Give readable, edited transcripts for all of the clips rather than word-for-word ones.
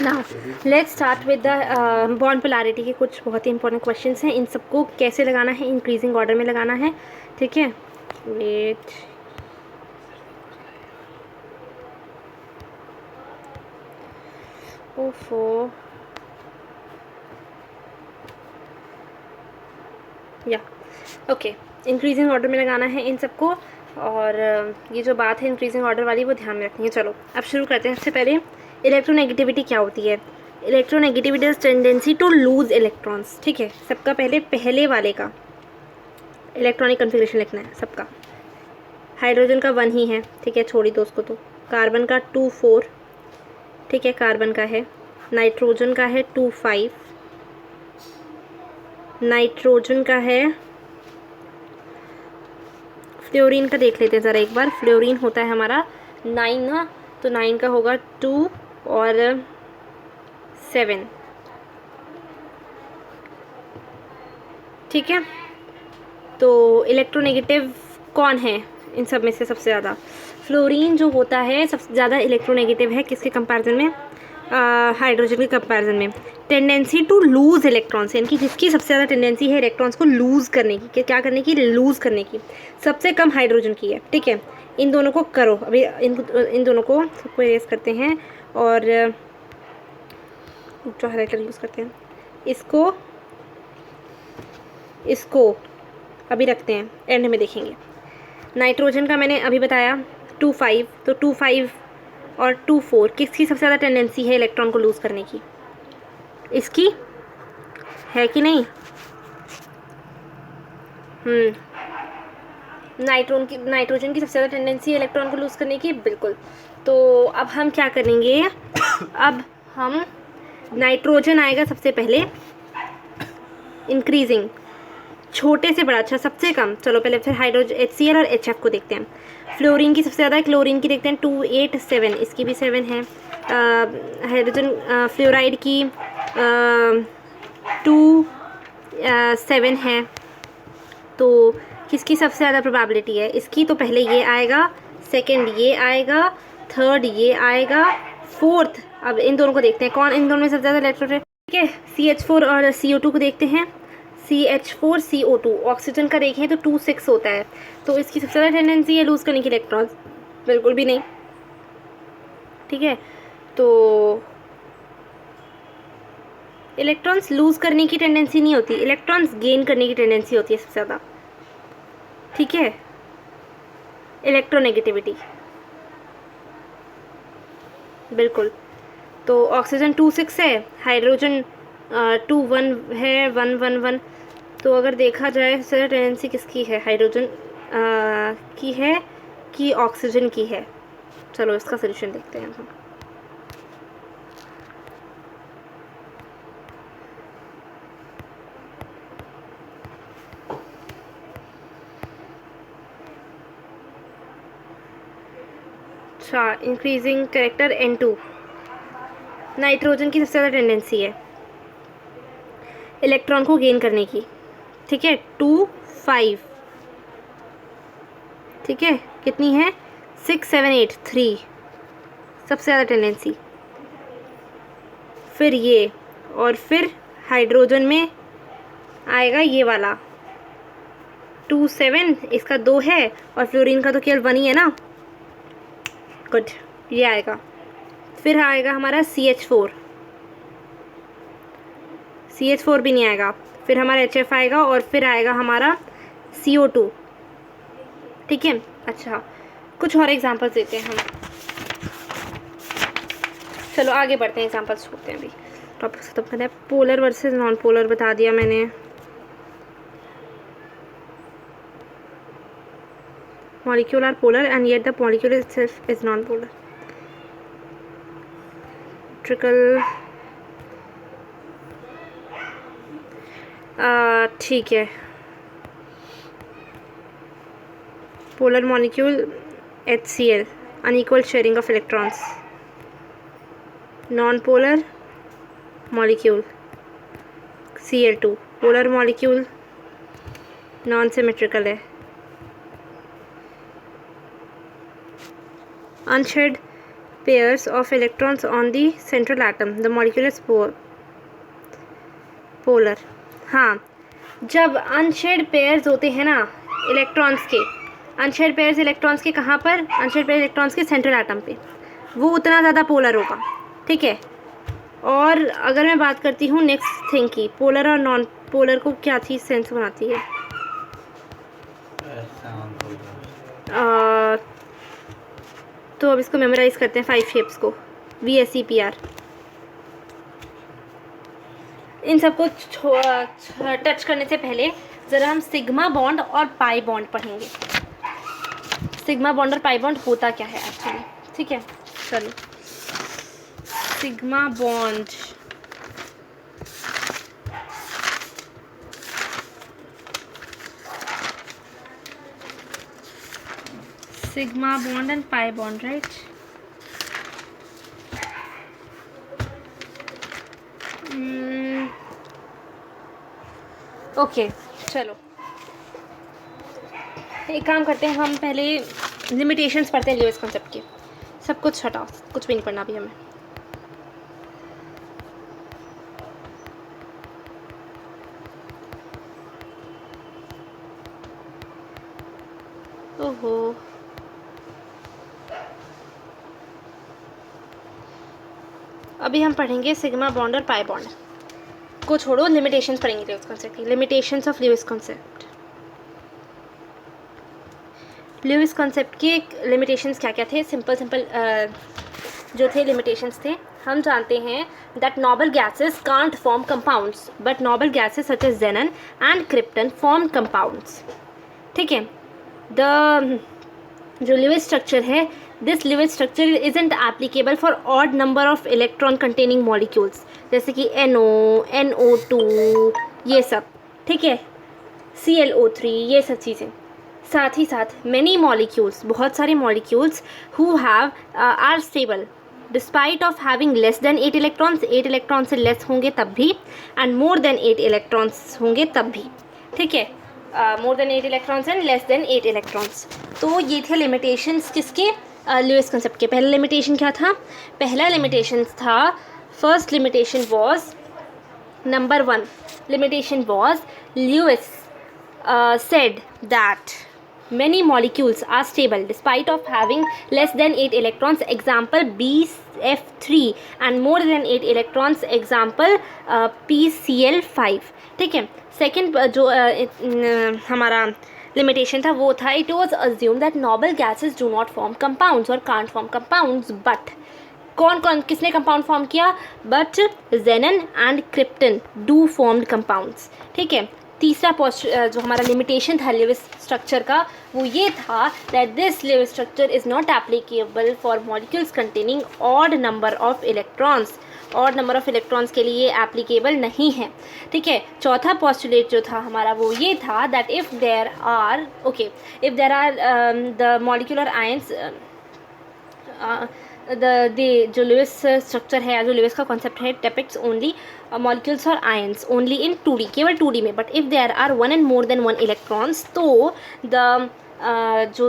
Now let's start with the bond polarity के कुछ बहुत ही इंपॉर्टेंट क्वेश्चंस हैं। इन सबको कैसे लगाना है, इंक्रीजिंग ऑर्डर में लगाना है, ठीक है। वेट, ओफो, या ओके, इंक्रीजिंग ऑर्डर में लगाना है इन सबको। और ये जो बात है इंक्रीजिंग ऑर्डर वाली वो ध्यान में रखनी है। चलो अब शुरू करते हैं। सबसे पहले इलेक्ट्रोनेगेटिविटी क्या होती है। Electronegativity is tendency to lose electrons, ठीक है। सबका पहले वाले का इलेक्ट्रॉनिक कन्फिग्रेशन लिखना है सबका। हाइड्रोजन का 1 ही है, ठीक है, छोड़ी दो उसको। तो कार्बन का 2 4, ठीक है, कार्बन का है। नाइट्रोजन का है 2 5, नाइट्रोजन का है। फ्लोरीन का देख लेते हैं ज़रा एक बार। फ्लोरीन होता है हमारा 9 ना, तो 9 का होगा 2 और 7, ठीक है। तो इलेक्ट्रोनेगेटिव कौन है इन सब में से सबसे ज़्यादा? फ्लोरीन जो होता है सबसे ज़्यादा इलेक्ट्रोनेगेटिव है। किसके कंपैरिजन में? हाइड्रोजन के कंपैरिजन में। टेंडेंसी टू लूज़ इलेक्ट्रॉन्स, यानी कि जिसकी सबसे ज़्यादा टेंडेंसी है इलेक्ट्रॉन्स को लूज़ करने की, क्या करने की? लूज़ करने की। सबसे कम हाइड्रोजन की है, ठीक है। इन दोनों को करो अभी, इन दोनों को सबको इरेज करते हैं और जो हाइलाइटर यूज़ करते हैं इसको अभी रखते हैं, एंड में देखेंगे। नाइट्रोजन का मैंने अभी बताया 2 5, तो 2 5 और 2 4 किसकी सबसे ज़्यादा टेंडेंसी है इलेक्ट्रॉन को लूज़ करने की? इसकी है कि नहीं? नाइट्रोजन की सबसे ज़्यादा टेंडेंसी है इलेक्ट्रॉन को लूज़ करने की, बिल्कुल। तो अब हम क्या करेंगे? अब हम नाइट्रोजन आएगा सबसे पहले, इंक्रीजिंग, छोटे से बड़ा, अच्छा सबसे कम। चलो पहले फिर हाइड्रोजन HCl और HF को देखते हैं। फ्लोरीन की सबसे ज़्यादा है, क्लोरीन की देखते हैं 2 8 7, इसकी भी 7 है। हाइड्रोजन फ्लोराइड की 2 7 है। तो किसकी सबसे ज़्यादा प्रोबेबिलिटी है? इसकी। तो पहले ये आएगा, सेकंड ये आएगा, थर्ड ये आएगा, फोर्थ। अब इन दोनों को देखते हैं, कौन इन दोनों में सबसे ज़्यादा इलेक्ट्रॉन है, ठीक है। CH4 और CO2 को देखते हैं। CH4 CO2, ऑक्सीजन का देखें तो 2 6 होता है। तो इसकी सबसे ज़्यादा टेंडेंसी है लूज़ करने की इलेक्ट्रॉन्स? बिल्कुल भी नहीं, ठीक है। तो इलेक्ट्रॉन्स लूज़ करने की टेंडेंसी नहीं होती, इलेक्ट्रॉन्स गेन करने की टेंडेंसी होती है सबसे ज़्यादा, ठीक है। इलेक्ट्रोनेगेटिविटी, बिल्कुल। तो ऑक्सीजन 2 6 है, हाइड्रोजन 2 1 है, 1 1 1। तो अगर देखा जाए सर टेंडेंसी किसकी है? हाइड्रोजन की है कि ऑक्सीजन की है? चलो इसका सोल्यूशन देखते हैं हम। अच्छा, इंक्रीजिंग कैरेक्टर N2, नाइट्रोजन की सबसे ज़्यादा टेंडेंसी है इलेक्ट्रॉन को गेन करने की, ठीक है। 2 5, ठीक है। कितनी है? 6 7 8 3, सबसे ज़्यादा टेंडेंसी। फिर ये, और फिर हाइड्रोजन में आएगा ये वाला 2 7, इसका 2 है, और फ्लोरीन का तो केवल 1 ही है ना, गुड, ये आएगा। फिर आएगा हमारा CH4 भी नहीं आएगा। फिर हमारा HF आएगा, और फिर आएगा हमारा CO2, ठीक है। अच्छा, कुछ और एग्जांपल्स देते हैं हम। चलो आगे बढ़ते हैं, एग्जांपल्स छोड़ते हैं अभी, टॉपिक खत्म करते हैं। पोलर वर्सेस नॉन पोलर बता दिया मैंने। Molecule are polar and yet the molecule itself is non polar. Tricky, ठीक है। Polar molecule HCl, unequal sharing of electrons. Non polar molecule Cl2, polar molecule non symmetrical है। Unshared pairs of electrons on the central atom, the molecule is polar. हाँ, जब unsaid pairs होते हैं ना electrons के, unsaid pairs electrons के कहाँ पर, अनशेड पेयर इलेक्ट्रॉन्स के सेंट्रल एटम पे, वो उतना ज़्यादा पोलर होगा, ठीक है। और अगर मैं बात करती हूँ नेक्स्ट थिंग की, पोलर और नॉन पोलर को क्या चीज़ सेंस बनाती है? तो अब इसको मेमोराइज करते हैं 5 शेप्स को, VSEPR। इन सबको टच करने से पहले ज़रा हम सिग्मा बॉन्ड और पाई बॉन्ड पढ़ेंगे। सिग्मा बॉन्ड और पाई बॉन्ड होता क्या है एक्चुअली, ठीक है। चलो, sigma bond, sigma bond and pi bond, right. Okay, चलो एक काम करते हैं, हम पहले लिमिटेशंस पढ़ते हैं ल्यूइस कॉन्सेप्ट के। सब कुछ हटाओ, कुछ भी नहीं पढ़ना अभी हमें। ओहो, अभी हम पढ़ेंगे सिग्मा बॉन्ड और पाई बॉन्ड को छोड़ो, लिमिटेशंस पढ़ेंगे ल्यूइस कॉन्सेप्ट की। Limitations of Lewis concept, Lewis concept के लिमिटेशंस क्या क्या थे? सिंपल जो थे लिमिटेशंस थे, हम जानते हैं that noble gases can't form compounds but noble gases such as xenon and krypton form compounds, ठीक है। द जो ल्यूइस स्ट्रक्चर है, this Lewis structure isn't applicable for odd number of electron containing molecules, जैसे कि NO, NO2, ये सब, ठीक है, ClO3, ये सब चीज़ें। साथ ही साथ मैनी मॉलिक्यूल्स, बहुत सारे molecules who have are stable despite of having less than 8 electrons, 8 electron से लेस होंगे तब भी, एंड मोर देन 8 इलेक्ट्रॉन्स होंगे तब भी, ठीक है। More than 8 electrons and less than 8 electrons. तो ये थे लिमिटेशंस किसके? ल्यूइस कॉन्सेप्ट के। पहला लिमिटेशन क्या था? पहला लिमिटेशन था, first limitation was, number 1 limitation was, Lewis said that many molecules are stable despite of having less than 8 electrons, example BF3, and more than 8 electrons, example PCl5, ठीक है। Second जो हमारा लिमिटेशन था वो था, it was assume that noble gases do not form compounds और can't form compounds, but कौन कौन किसने कंपाउंड फॉर्म किया? But xenon and krypton do formed compounds, ठीक है। तीसरा जो हमारा लिमिटेशन था ल्यूइस स्ट्रक्चर का, वो ये था that this Lewis structure is not applicable for molecules containing odd number of electrons, odd number of electrons के लिए एप्लीकेबल नहीं है, ठीक है। चौथा पोस्टुलेट जो था हमारा वो ये था that if there are the molecular ions, जो ल्यूइस स्ट्रक्चर है, जो ल्यूइस का कॉन्सेप्ट है, डिपिक्ट्स ओनली मॉलिक्यूल्स और आयंस ओनली इन 2D, केवल 2D में। But if there are 1 and more than 1 electrons, तो द जो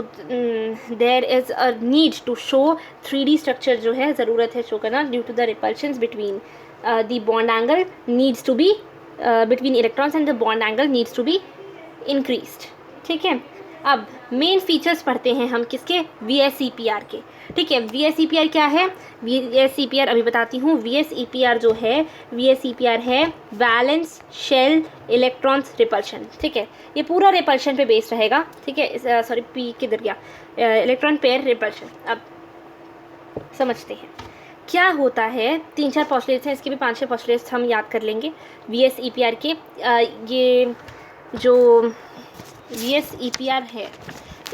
there is a need to show 3D structure जो है, ज़रूरत है शो करना, due to the repulsions between the bond angle needs to be between electrons and the bond angle needs to be increased, ठीक है। अब main features पढ़ते हैं हम किसके? VSEPR के, ठीक है। VSEPR क्या है? VSEPR अभी बताती हूँ। VSEPR जो है, VSEPR है वैलेंस शेल इलेक्ट्रॉन्स रिपल्शन, ठीक है। ये पूरा रिपल्शन पे बेस्ड रहेगा, ठीक है। सॉरी, P किधर गया? Electron pair repulsion. अब समझते हैं क्या होता है। 3-4 पोस्टुलेट्स हैं, इसके भी 5-6 पोस्टुलेट्स हम याद कर लेंगे VSEPR के। ये जो VSEPR है,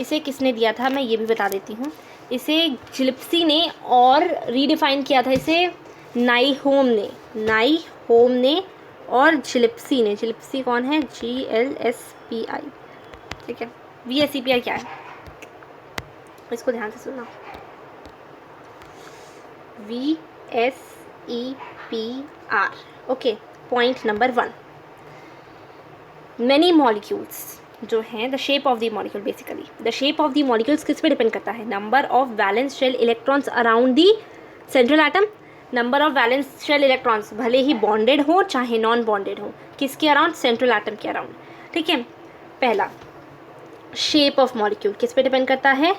इसे किसने दिया था मैं ये भी बता देती हूँ। इसे जिलिप्सी ने, और रीडिफाइन किया था इसे नाइहोम ने और जिलिप्सी ने। जिलिप्सी कौन है? GLSPI, ठीक है। VSEPR क्या है, इसको ध्यान से सुनना। VSEPR, okay. Point number 1, many molecules जो हैं, the shape of the molecule, basically the shape of the molecules किस पे डिपेंड करता है? Number of valence shell electrons around the central atom, number of valence shell electrons भले ही bonded हो चाहे नॉन बॉन्डेड हो, किसके अराउंड, सेंट्रल एटम के अराउंड, ठीक है। पहला शेप ऑफ मॉलिक्यूल किस पे डिपेंड करता है,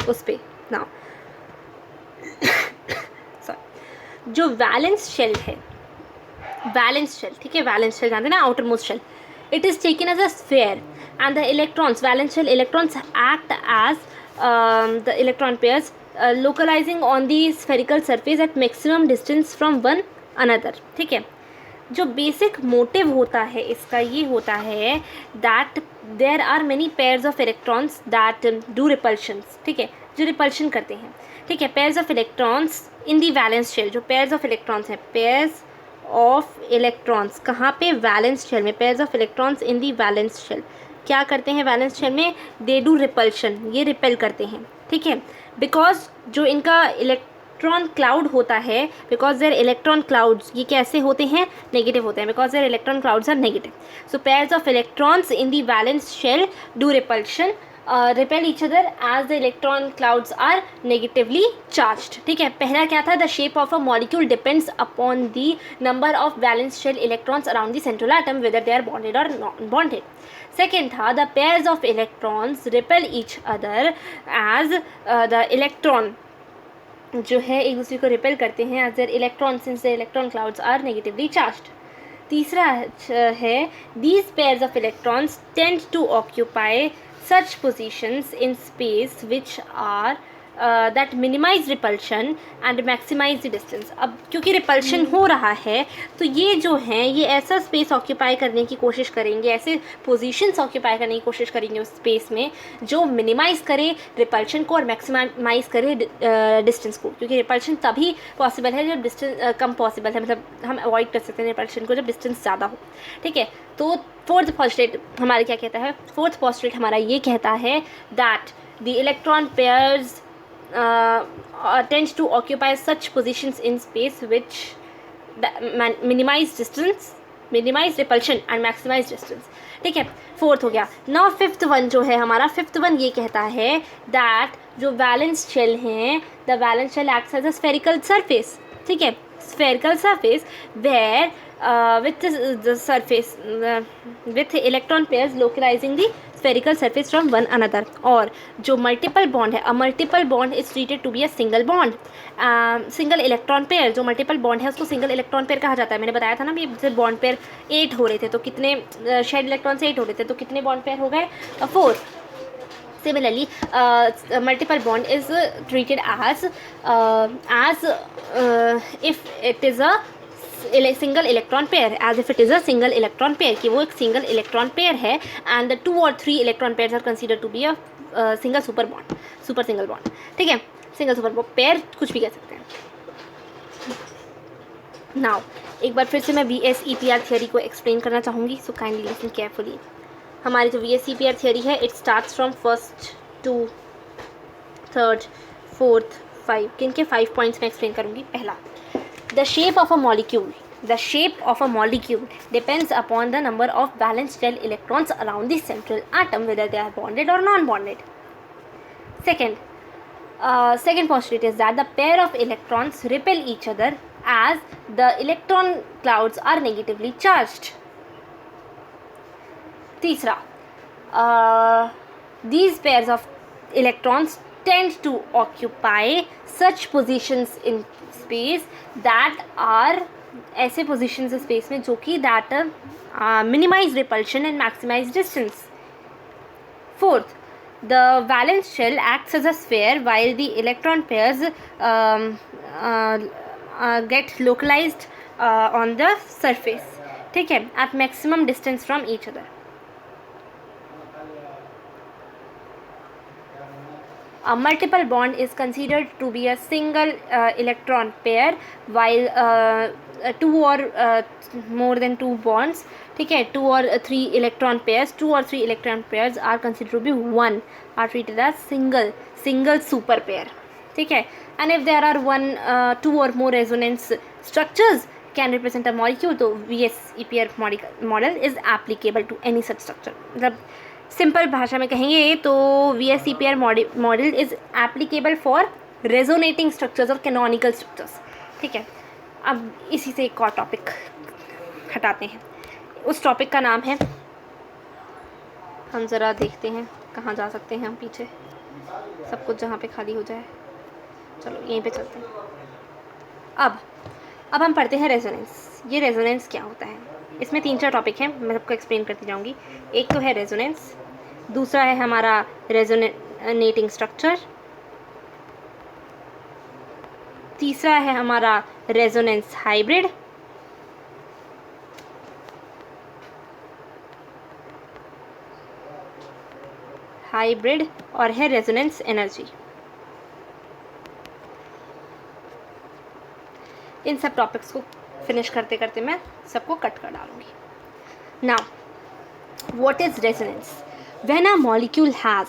उस पे। नाउ सॉरी, जो वैलेंस शेल है, वैलेंस शेल, ठीक है, वैलेंस शेल जानते हैं ना, outermost shell, it is taken as a sphere and the electrons, valence shell electrons act as the electron pairs localizing on the spherical surface at maximum distance from one another, ठीक है। जो basic motive होता है इसका ये होता है that there are many pairs of electrons that do repulsions, ठीक है, जो रिपल्शन करते हैं, ठीक है। Pairs of electrons in the valence shell, जो पेयर्स ऑफ इलेक्ट्रॉन्स हैं, पेयर्स ऑफ इलेक्ट्रॉन्स कहाँ पे, वैलेंस शेल में, pairs of electrons in the valence shell क्या करते हैं वैलेंस शेल में, दे डू रिपल्शन, ये रिपेल करते हैं, ठीक है। बिकॉज जो इनका इलेक्ट्रॉन क्लाउड होता है, बिकॉज देयर इलेक्ट्रॉन क्लाउड्स, ये कैसे होते हैं, नेगेटिव होते हैं, because their electron clouds are negative, so pairs of electrons in the valence shell do repulsion, repel each other as the electron clouds are negatively charged, ठीक है। पहला क्या था, the shape of a molecule depends upon the number of valence shell electrons around the central atom whether they are bonded or not bonded। Second था the pairs of electrons repel each other as the electron जो है एक दूसरे को repel करते हैं as their electrons since the electron clouds are negatively charged। तीसरा है these pairs of electrons tend to occupy such positions in space which are that minimize repulsion and maximize the distance। अब क्योंकि repulsion हो रहा है तो ये जो हैं ये ऐसा स्पेस ऑक्यूपाई करने की कोशिश करेंगे, ऐसे पोजीशंस ऑक्यूपाई करने की कोशिश करेंगे उस स्पेस में जो मिनिमाइज़ करे रिपल्शन को और मैक्सिमाइज़ करे डिस्टेंस को, क्योंकि रिपल्शन तभी पॉसिबल है जब डिस्टेंस कम पॉसिबल है, मतलब हम अवॉइड कर सकते हैं रिपल्शन को जब डिस्टेंस ज़्यादा हो, ठीक है। तो फोर्थ पोस्टुलेट हमारा क्या कहता है, फोर्थ पोस्टुलेट हमारा ये कहता है that the electron pairs tends to occupy such positions in space which minimize distance, minimize repulsion and maximize distance, ठीक है। फोर्थ हो गया। नाउ फिफ्थ वन जो है हमारा, फिफ्थ वन ये कहता है दैट जो वैलेंस शेल हैं, the valence shell acts as a spherical surface, ठीक है, spherical surface where with the surface with electron pairs localizing the spherical surface from one another। और जो मल्टीपल बॉन्ड है, a multiple bond is treated to be a single bond. Single electron pair, जो multiple bond है उसको single electron pair कहा जाता है। मैंने बताया था ना भी जब बॉन्ड पेयर 8 हो रहे थे तो कितने शेड इलेक्ट्रॉन से 8 हो रहे थे तो कितने बॉन्ड पेयर हो गए, 4। Similarly, multiple bond is treated as if it is a single electron pair, as if it is a single electron pair, कि वो एक single electron pair है, and the 2 or 3 electron pairs are considered to be a single super bond, super single bond, ठीक है। single super pair कुछ भी कह सकते हैं। Now एक बार फिर से मैं VSEPR थियोरी को एक्सप्लेन करना चाहूँगी, so kindly listen carefully। हमारी जो VSEPR थियोरी है it starts from 1st to 3rd 4th 5, किन के 5 पॉइंट्स में एक्सप्लेन करूँगी। पहला, the shape of a molecule, the shape of a molecule depends upon the number of valence shell electrons around the central atom whether they are bonded और non bonded. second postulate is that the pair of electrons repel each other as the electron clouds are negatively charged। तीसरा, these pairs of electrons tend to occupy such positions in space that are ऐसे positions in space में जो कि that minimize repulsion and maximize distance। Fourth, the valence shell acts as a sphere while the electron pairs get localized on the surface, ठीक है, at maximum distance from each other। A multiple bond is considered to be a single electron pair while 2 or more than 2 bonds, ठीक है, 2 or 3 electron pairs, 2 or 3 electron pairs are considered to be one, are treated as single super pair, ठीक है। And if there are 1 2 or more resonance structures can represent a molecule, तो VSEPR model is applicable to any such structure। मतलब simple भाषा में कहेंगे तो VSEPR model is applicable for resonating structures और canonical structures. ठीक है, अब इसी से एक और टॉपिक हटाते हैं। उस टॉपिक का नाम है, हम ज़रा देखते हैं कहाँ जा सकते हैं हम पीछे, सब कुछ जहाँ पे खाली हो जाए। चलो यहीं पे चलते हैं। अब हम पढ़ते हैं रेजोनेंस। ये रेजोनेंस क्या होता है? इसमें 3-4 टॉपिक हैं, मैं सबको एक्सप्लेन करती जाऊँगी। एक तो है रेजोनेंस, दूसरा है हमारा रेजोनेटिंग स्ट्रक्चर, तीसरा है हमारा रेजोनेंस हाइब्रिड, और है रेजोनेंस एनर्जी। इन सब टॉपिक्स को फिनिश करते करते मैं सबको कट कर डालूंगी। Now what is resonance? When a molecule has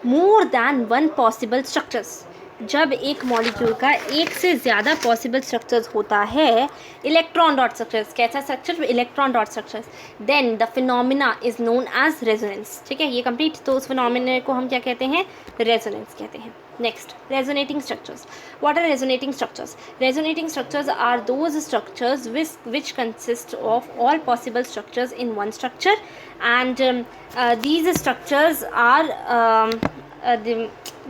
more than one possible structures, जब एक मॉलिक्यूल का एक से ज़्यादा पॉसिबल स्ट्रक्चर्स होता है, इलेक्ट्रॉन डॉट स्ट्रक्चर्स, कैसा structure? Electron dot structures, then the phenomena is known as resonance. ठीक है, ये कंप्लीट। तो उस फिनोमिना को हम क्या कहते हैं? रेजोनेंस कहते हैं। Next, resonating structures. What are resonating structures? Resonating structures are those structures which consist of all possible structures in one structure, and these structures are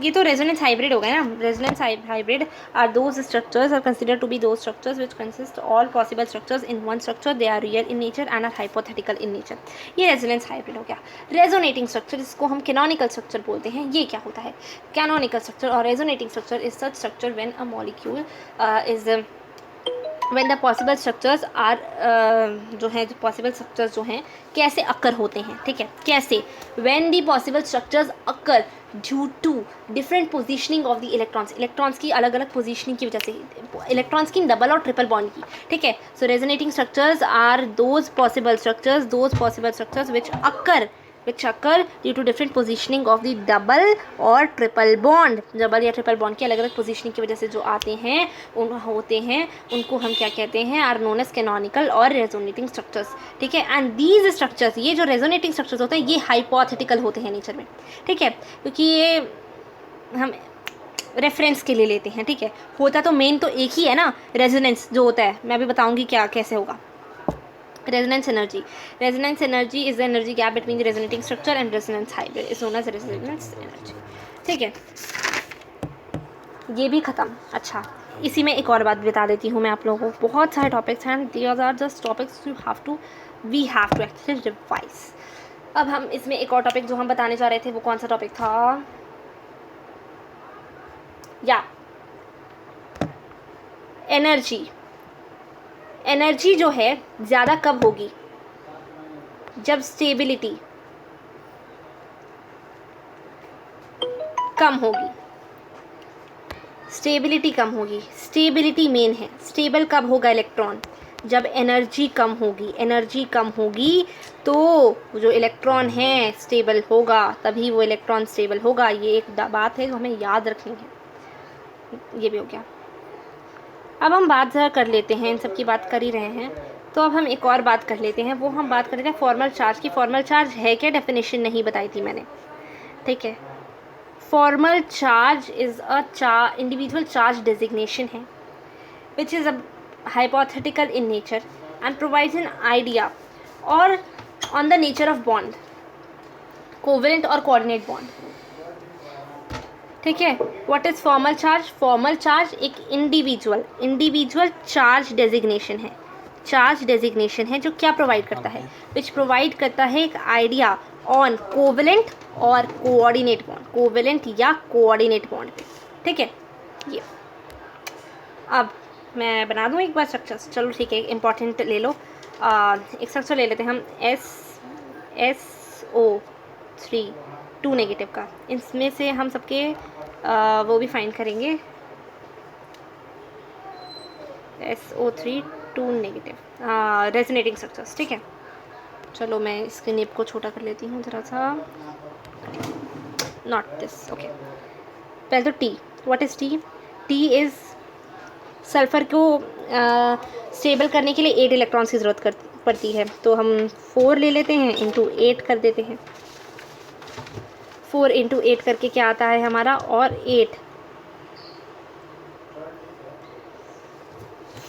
ये तो रेजोनेंस हाइब्रिड हो गया ना। Resonance hybrid are those structures are consider to be those structures which consist all possible structures in one structure, they are real in nature and are hypothetical in nature. ये resonance hybrid हो गया। Resonating structure, जिसको हम canonical structure बोलते हैं, ये क्या होता है? कैनोनिकल स्ट्रक्चर और resonating structure is such structure when a molecule is when the possible structures are जो है possible structures जो हैं कैसे अक्कर होते हैं। ठीक है, कैसे? when the possible structures occur due to different positioning of the electrons, electrons की अलग अलग पोजिशनिंग की वजह से, इलेक्ट्रॉन्स की डबल और ट्रिपल बॉन्ड की। ठीक है, so resonating structures are those possible structures which occur due to different positioning of the double और ट्रिपल बॉन्ड। डबल या ट्रिपल बॉन्ड की अलग अलग पोजीशनिंग की वजह से जो आते हैं उनको हम क्या कहते हैं? आर नोन एज कैनोनिकल और रेजोनेटिंग स्ट्रक्चर्स। ठीक है, एंड दीज स्ट्रक्चर्स, ये जो रेजोनेटिंग स्ट्रक्चर्स होते हैं, ये हाइपोथेटिकल होते हैं नेचर में। ठीक है, क्योंकि ये हम रेफरेंस के लिए लेते हैं। ठीक है, होता तो मेन तो एक ही है ना, रेजोनेंस जो होता है। मैं अभी बताऊँगी क्या कैसे होगा। Resonance energy is the energy gap between the resonating structure and resonance hybrid is known as resonance energy। ठीक है, ये भी ख़त्म। अच्छा, इसी में एक और बात बता देती हूँ मैं आप लोगों को। बहुत सारे टॉपिक्स हैं, these are just topics we have to actually revise। अब हम इसमें एक और टॉपिक जो हम बताने जा रहे थे, वो कौन सा टॉपिक था? या एनर्जी जो है ज़्यादा कब होगी? जब स्टेबिलिटी कम होगी। स्टेबिलिटी मेन है। स्टेबल कब होगा इलेक्ट्रॉन? जब एनर्जी कम होगी तो जो इलेक्ट्रॉन है स्टेबल होगा, तभी वो इलेक्ट्रॉन स्टेबल होगा। ये एक बात है जो हमें याद रखनी है। ये भी हो गया। अब हम बात ज़रा कर लेते हैं, इन सब की बात कर ही रहे हैं तो अब हम एक और बात कर लेते हैं। वो हम बात कर लेते हैं फॉर्मल चार्ज की। फॉर्मल चार्ज है क्या? डेफिनेशन नहीं बताई थी मैंने। ठीक है, formal charge is a individual charge designation है which is a hypothetical in nature and provides an idea और on the nature of bond, covalent और कोऑर्डिनेट बॉन्ड। ठीक है, what is formal charge? Formal charge एक individual charge designation है जो क्या provide करता है? विच प्रोवाइड करता है एक आइडिया ऑन कोवेलेंट और कोऑर्डिनेट बॉन्ड पे। ठीक है, ये अब मैं बना दूँ एक बार स्ट्रक्चर्स। चलो ठीक है, इंपॉर्टेंट ले लो। एक स्ट्रक्चर ले लेते हैं हम, SO3 2 नेगेटिव का। इसमें से हम सबके वो भी फाइंड करेंगे, SO3 2 नेगेटिव रेजोनेटिंग स्ट्रक्चर्स। ठीक है, चलो मैं इसके नेप को छोटा कर लेती हूँ ज़रा सा, नॉट दिस। ओके, पहले तो T. What is T? T is sulphur को स्टेबल करने के लिए 8 इलेक्ट्रॉन्स की ज़रूरत पड़ती है। तो हम 4 ले लेते हैं, इंटू 8 कर देते हैं। 4 × 8 करके क्या आता है हमारा? और 8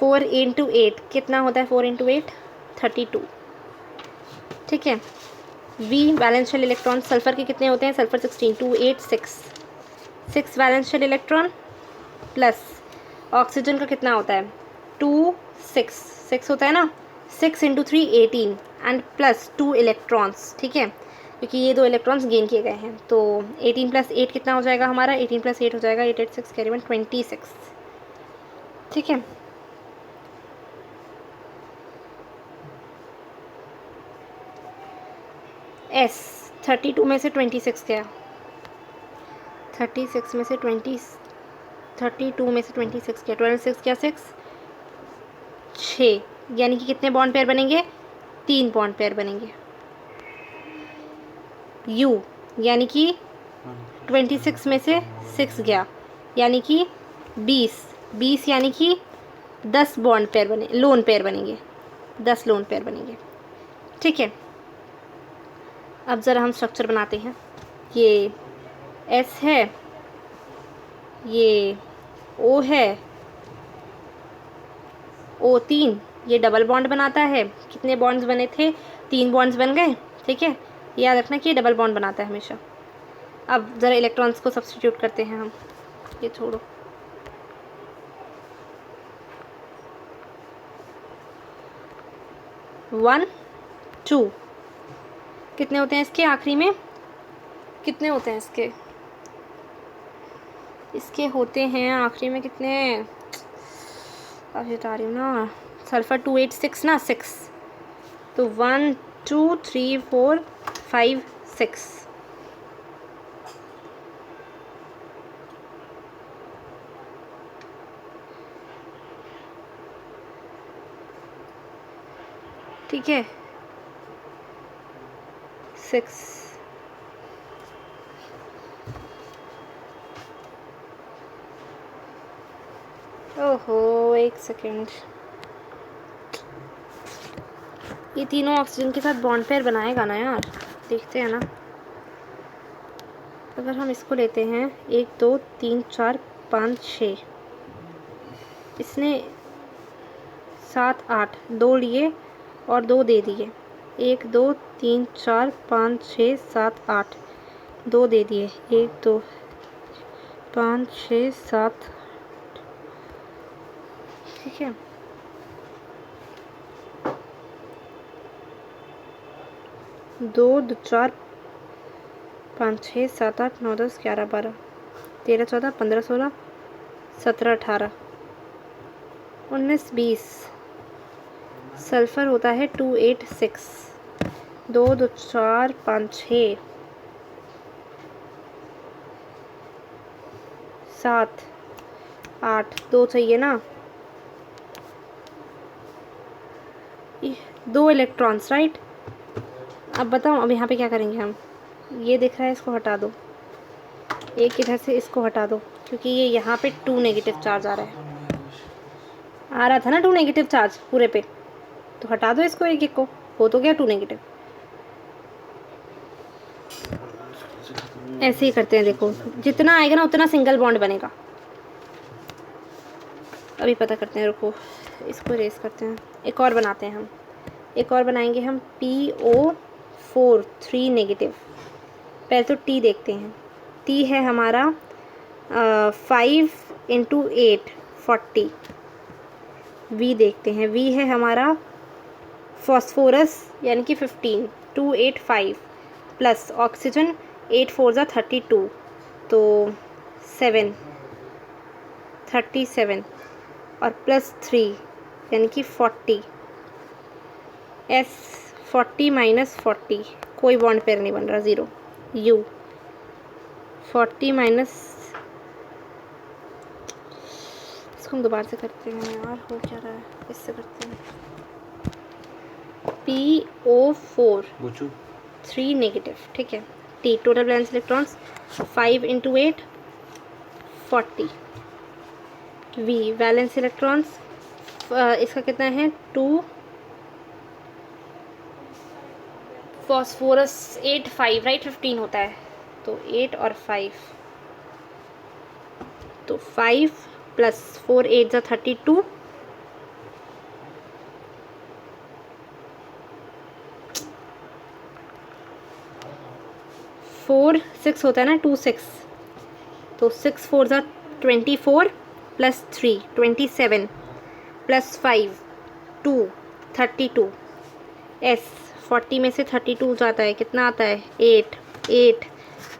4 इंटू 8 कितना होता है? 4 इंटू 8 32, ठीक है। वी वैलेंस शेल इलेक्ट्रॉन, सल्फर के कितने होते हैं? Sulphur 16, 2 8 6 valence shell electron plus oxygen का कितना होता है? 2 6 होता है ना, 6 इंटू 3 18 एंड प्लस 2 इलेक्ट्रॉन्स, ठीक है, क्योंकि ये 2 इलेक्ट्रॉन्स गेन किए गए हैं। तो 18 प्लस 8 कितना हो जाएगा हमारा? 18 प्लस 8 हो जाएगा 8 8 6 कैरी 1 26, ठीक है। एस 32 में से 26 गया, 36 में से 32 में से 26 गया, 12 6 क्या 6 6, यानी कि कितने बॉन्ड पेयर बनेंगे? 3 बॉन्ड पेयर बनेंगे। यू यानी कि 26 में से 6 गया, यानी कि 20 यानी कि 10 बॉन्ड पेयर बने, लोन पेयर बनेंगे, 10 लोन पेयर बनेंगे, ठीक है। अब ज़रा हम स्ट्रक्चर बनाते हैं। ये एस है, ये ओ है, O3 ये डबल बॉन्ड बनाता है। कितने बॉन्ड्स बने थे? 3 बॉन्ड्स बन गए, ठीक है। याद रखना कि ये डबल बॉन्ड बनाता है हमेशा। अब ज़रा इलेक्ट्रॉन्स को सब्स्टिट्यूट करते हैं हम, ये छोड़ो। वन 2 कितने होते हैं इसके आखिरी में? कितने होते हैं इसके? इसके होते हैं आखिरी में कितने? अब बता रही हूँ ना, सल्फर 2 8 6 ना, 6, तो 1 2 3 4 5 6, ठीक है, 6। ओहो एक सेकेंड, ये तीनों ऑक्सीजन के साथ बॉन्ड पेयर बनाएगा ना यार, देखते हैं ना। अगर हम इसको लेते हैं 1 2 3 4 5 6, इसने 7 8 2 लिए और 2 दे दिए, 1 2 3 4 5 6 7 8 2 दे दिए, 1 2 5 6 7, ठीक है। दो 4 5 6 7 8 9 10 11 12 13 14 15 16 17 18 19 20, सल्फर होता है 2 8 6, 2 2 4 5 6 7 8 2 चाहिए ना, 2 इलेक्ट्रॉन्स, राइट। अब बताओ, अब यहाँ पे क्या करेंगे हम? ये दिख रहा है, इसको हटा दो, एक इधर से इसको हटा दो, क्योंकि ये यहाँ पे 2 नेगेटिव चार्ज आ रहा है, आ रहा था ना 2 नेगेटिव चार्ज पूरे पे, तो हटा दो इसको, एक एक को, हो तो गया 2 नेगेटिव। ऐसे ही करते हैं, देखो जितना आएगा ना उतना सिंगल बॉन्ड बनेगा। अभी पता करते हैं, रुको इसको रेस करते हैं, एक और बनाते हैं हम, एक और बनाएंगे हम, PO4 3 नेगेटिव। पहले तो T देखते हैं, T है हमारा 5 इंटू 8 40। V देखते हैं, V है हमारा फॉस्फोरस यानी कि 15 2 8 5 प्लस ऑक्सीजन 8 4 ज़ा 32, तो 7 37 और प्लस 3 यानी कि 40। S 40 माइनस 40, कोई बॉन्ड पेयर नहीं बन रहा, 0। U 40 माइनस, इसको हम दोबारा से करते हैं यार, हो क्या रहा है, इससे करते हैं। PO4 3 नेगेटिव, ठीक है। T total valence electrons 5 into 8 40। V valence electrons इसका कितना है 2, फॉस्फोरस 8 5 राइट 15 होता है, तो 8 और 5, तो 5 प्लस 4 8 ज़ा 32 4 6 होता है ना, 2 6, तो 6 4 ज़ा 24 प्लस 3 27 प्लस 5 2 32। एस 40 में से 32 जाता है, कितना आता है 8 8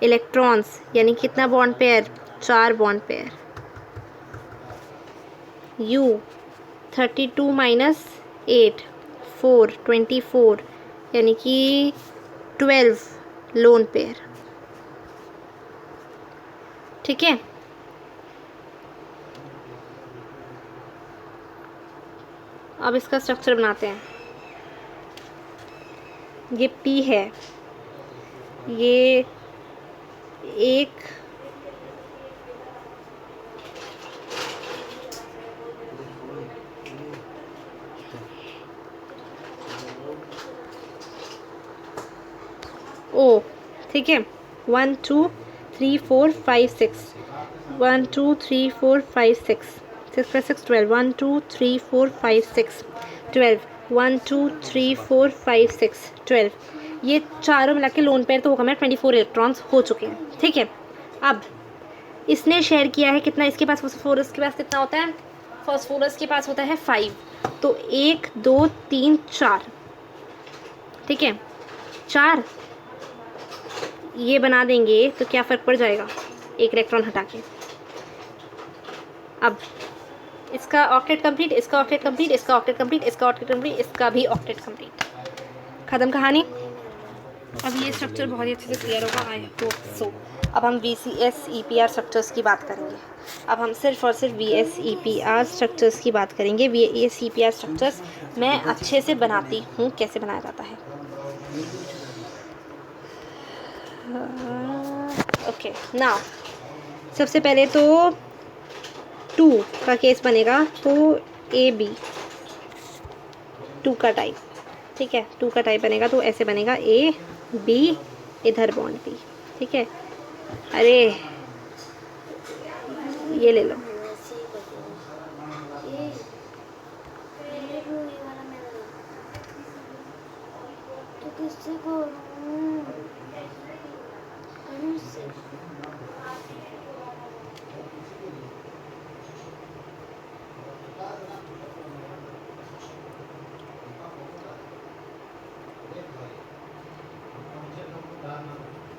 इलेक्ट्रॉन्स, यानी कितना bond pair, 4 bond pair. You 32 minus 8 4 24, यानी कि 12 लोन पेयर। ठीक है, अब इसका स्ट्रक्चर बनाते हैं। ये P है, ये एक O, ठीक है, 1 2 3 4 5 6 1 2 3 4 5 6 6 plus 6 12 1 2 3 4 5 6 12 1 2 3 4 5 6 12, ये चारों मिला के लोन पेयर तो होगा, मेरा 24 इलेक्ट्रॉन्स हो चुके हैं। ठीक है, अब इसने शेयर किया है कितना, इसके पास फॉस्फोरस के पास कितना होता है, फॉस्फोरस के पास होता है 5, तो 1 2 3 4, ठीक है 4 ये बना देंगे तो क्या फ़र्क पड़ जाएगा, एक इलेक्ट्रॉन हटा के। अब इसका ऑक्टेट कंप्लीट, इसका ऑक्टेट कंप्लीट, इसका ऑक्टेट कंप्लीट, इसका ऑक्टेट कंप्लीट, इसका भी ऑक्टेट कंप्लीट, ख़त्म कहानी। अब ये स्ट्रक्चर बहुत ही अच्छे से क्लियर होगा, आई होप सो। अब हम VCS EPR स्ट्रक्चर्स की बात करेंगे। अब हम सिर्फ और सिर्फ VS EPR स्ट्रक्चर्स की बात करेंगे। VS EPR स्ट्रक्चर्स मैं अच्छे से बनाती हूँ, कैसे बनाया जाता है। ओके नाउ, सबसे पहले तो 2 का केस बनेगा, तो AB 2 का टाइप, ठीक है 2 का टाइप बनेगा तो ऐसे बनेगा AB, इधर बॉन्ड B, ठीक है। अरे ये ले लो,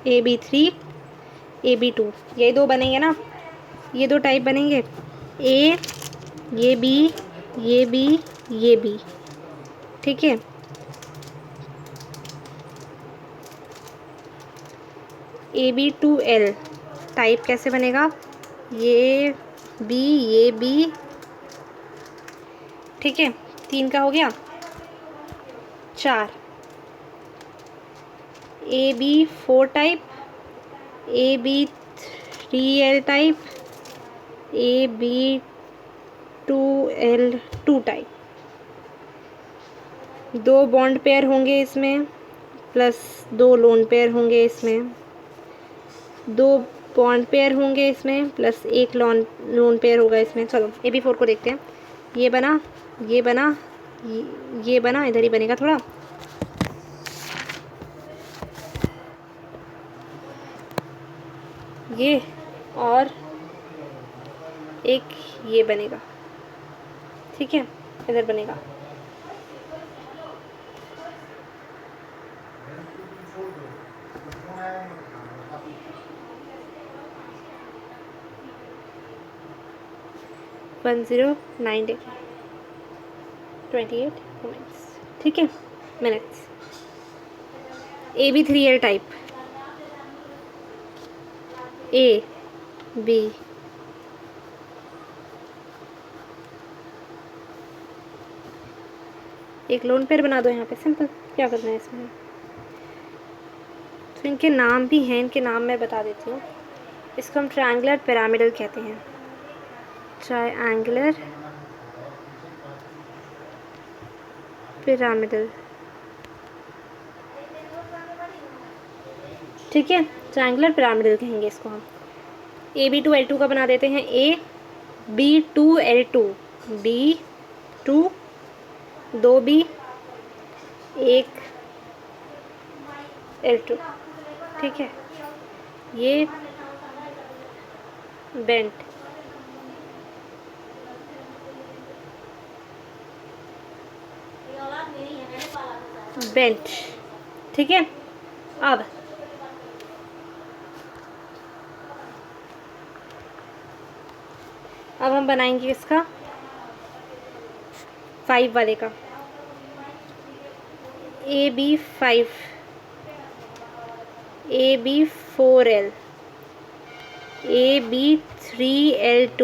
AB3 AB2, ये दो बनेंगे ना, ये दो टाइप बनेंगे, A ये B ये B ये B, ठीक है। AB2L टाइप कैसे बनेगा, ये B ये B, ठीक है 3 का हो गया। 4 AB4 type, AB3L type, AB2L2 type, 2 bond pair होंगे इसमें, प्लस 2 लोन पेयर होंगे इसमें, 2 बॉन्ड पेयर होंगे इसमें, प्लस 1 लोन पेयर होगा इसमें। चलो AB4 को देखते हैं, ये बना ये बना ये बना, इधर ही बनेगा थोड़ा, ये और एक ये बनेगा, ठीक है इधर बनेगा। वन 1098 28 मिनट्स, ठीक है minutes. AB3L type, A B एक लोन पेयर बना दो यहाँ पे, सिंपल, क्या करना है इसमें। तो इनके नाम भी हैं, इनके नाम मैं बता देती हूँ। इसको हम ट्रायंगुलर पिरामिडल कहते हैं, ट्रायंगुलर पिरामिडल, ठीक है ट्रायंगुलर पिरामिडल कहेंगे इसको हम। AB2L2 का बना देते हैं, A B2L2 B2 2 B 1 L2, ठीक है ये बेंट, बेंट, ठीक है। अब हम बनाएंगे इसका 5 वाले का, AB5, AB4L, AB3L2,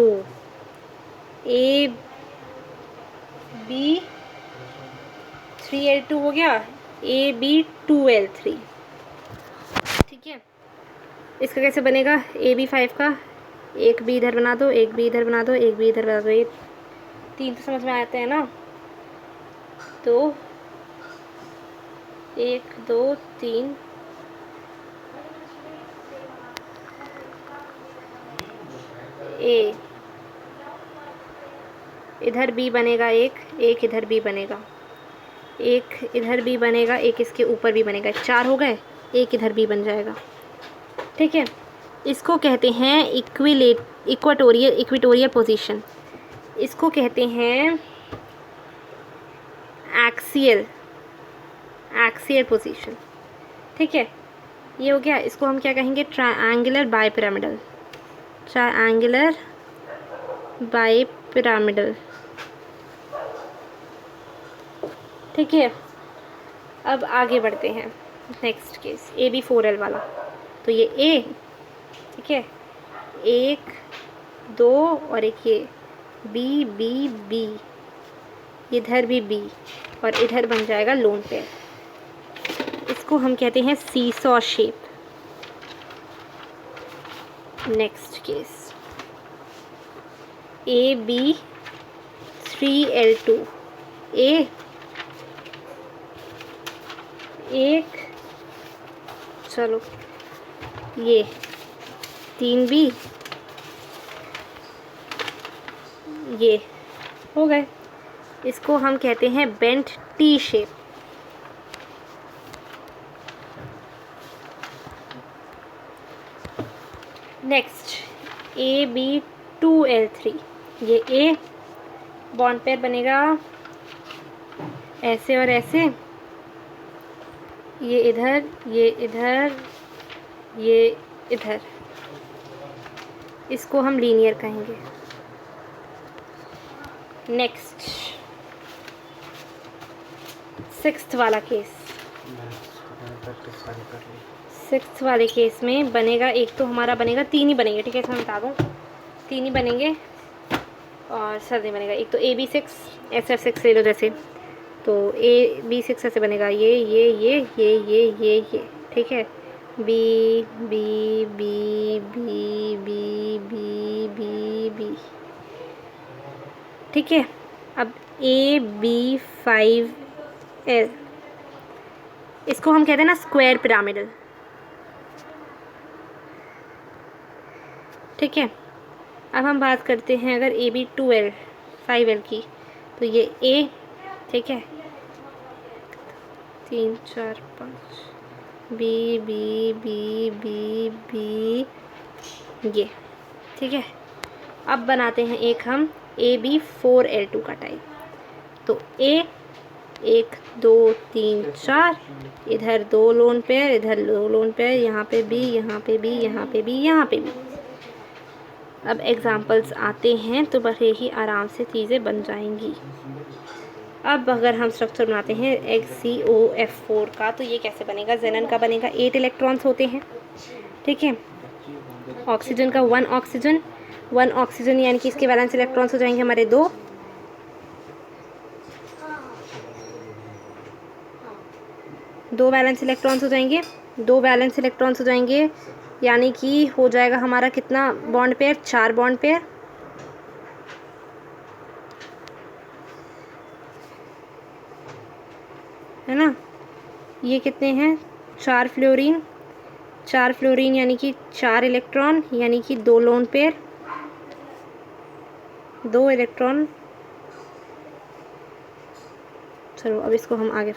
AB3L2 हो गया, AB2L3, ठीक है। इसका कैसे बनेगा? AB5 का एक भी इधर बना दो, एक भी इधर बना दो, एक भी इधर बना दो, ये 3 तो समझ में आते हैं ना। तो 1 2 3, ए इधर बी बनेगा, एक इधर बी बनेगा, एक इधर भी बनेगा, एक इसके ऊपर भी बनेगा, 4 हो गए, एक इधर भी बन जाएगा, ठीक है। इसको कहते हैं इक्वेटोरियल पोजीशन, इसको कहते हैं एक्सियल पोजीशन, ठीक है। ये हो गया। इसको हम क्या कहेंगे? ट्रायंगुलर बाइपिरामिडल, ठीक है। अब आगे बढ़ते हैं, नेक्स्ट केस AB4L वाला। तो ये A, ठीक है, 1 2 और एक ये B, इधर भी B और इधर बन जाएगा लोन पेयर। इसको हम कहते हैं seesaw shape. Next case AB3L2, A 1, चलो ये 3B, ये हो गए। इसको हम कहते हैं bent T shape. Next AB2L3, ये A बॉन्ड पेयर बनेगा ऐसे और ऐसे, ये इधर, ये इधर, ये इधर, इसको हम लीनियर कहेंगे। नेक्स्ट 6th वाला केस, 6th वाले केस में बनेगा, एक तो हमारा बनेगा, 3 ही बनेंगे, ठीक है, इसमें बता दूँ 3 ही बनेंगे और सर्दी बनेगा। एक तो AB6, SF6 ले लो जैसे, तो AB6 ऐसे बनेगा, ये, ठीक है, B, ठीक है। अब AB5L, इसको हम कहते हैं ना स्क्वायर पिरामिडल, ठीक है। अब हम बात करते हैं अगर AB2L 5L की, तो ये A, ठीक है, 3 4 5, B, ये, ठीक है। अब बनाते हैं एक हम AB4L2 का टाइप। तो A 1 2 3 4, इधर 2 लोन पेयर, इधर 2 लोन पेयर, यहाँ पे B, यहाँ पे B, यहाँ पे B, यहाँ पे B। अब एग्जाम्पल्स आते हैं तो बड़े ही आराम से चीज़ें बन जाएंगी। अब अगर हम स्ट्रक्चर बनाते हैं HCOF4 का, तो ये कैसे बनेगा? जेनन का बनेगा, 8 इलेक्ट्रॉन्स होते हैं, ठीक है। ऑक्सीजन का 1 ऑक्सीजन यानी कि इसके वैलेंस इलेक्ट्रॉन्स हो जाएंगे हमारे 2, वैलेंस इलेक्ट्रॉन्स हो जाएंगे, 2 वैलेंस इलेक्ट्रॉन्स हो जाएंगे, यानी कि हो जाएगा हमारा कितना बॉन्ड पेयर? 4 बॉन्ड पेयर, है ना। ये कितने हैं? 4 फ्लोरीन यानी कि 4 इलेक्ट्रॉन, यानी कि 2 लोन पेयर, 2 इलेक्ट्रॉन। चलो अब इसको हम आगे